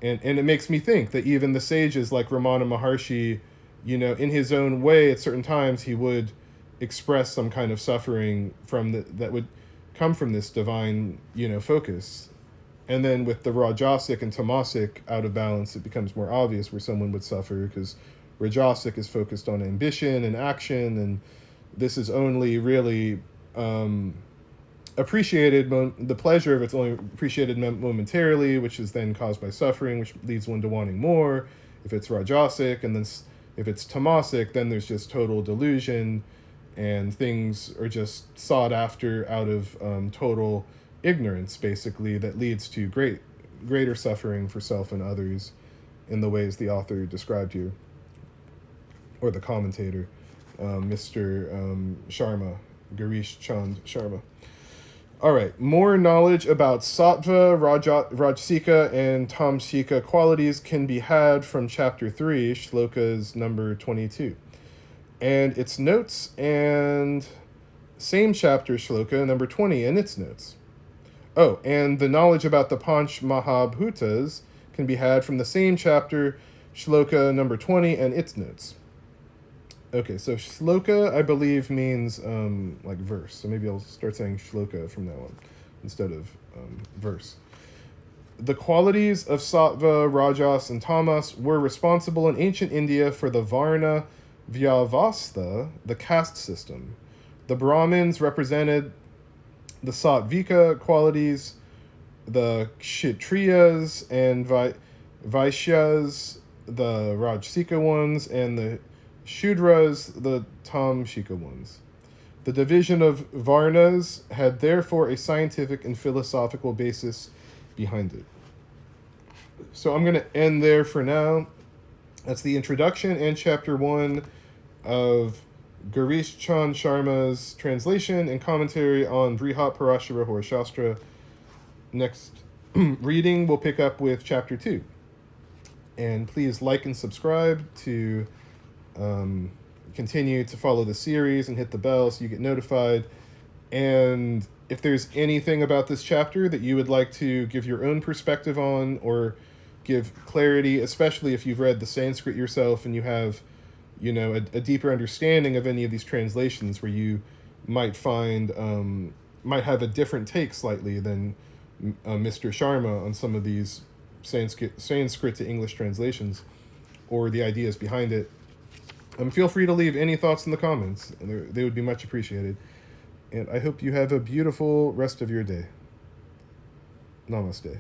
And it makes me think that even the sages like Ramana Maharshi, you know, in his own way, at certain times, he would express some kind of suffering from that would come from this divine, you know, focus. And then with the Rajasic and Tamasic out of balance, it becomes more obvious where someone would suffer, because Rajasic is focused on ambition and action, and this is only really appreciated, the pleasure of it's only appreciated momentarily, which is then caused by suffering, which leads one to wanting more. If it's Rajasic, and then if it's Tamasic, then there's just total delusion, and things are just sought after out of total ignorance, basically, that leads to greater suffering for self and others in the ways the author described here, or the commentator, Mr. Sharma, Girish Chand Sharma. All right, more knowledge about sattva, rajasika, and tamsika qualities can be had from chapter 3, shlokas number 22. And its notes, and same chapter shloka number 20 and its notes. Oh, and the knowledge about the Panch Mahabhutas can be had from the same chapter, shloka number 20 and its notes. Okay, so shloka, I believe, means like verse. So maybe I'll start saying shloka from now on instead of verse. The qualities of sattva, rajas, and tamas were responsible in ancient India for the varna vyavastha, the caste system. The Brahmins represented the sattvika qualities, the kshatriyas and vaishyas, the rajasika ones, and the Shudras, the Tamshika ones. The division of Varnas had therefore a scientific and philosophical basis behind it. So I'm going to end there for now. That's the introduction and chapter 1 of Girish Chand Sharma's translation and commentary on Brihat Parasara Hora Sastra. Next reading, we'll pick up with chapter 2. And please like and subscribe to continue to follow the series, and hit the bell so you get notified. And if there's anything about this chapter that you would like to give your own perspective on, or give clarity, especially if you've read the Sanskrit yourself and you have, you know, a deeper understanding of any of these translations, where you might find might have a different take slightly than Mr. Sharma on some of these Sanskrit to English translations, or the ideas behind it, feel free to leave any thoughts in the comments. They would be much appreciated. And I hope you have a beautiful rest of your day. Namaste.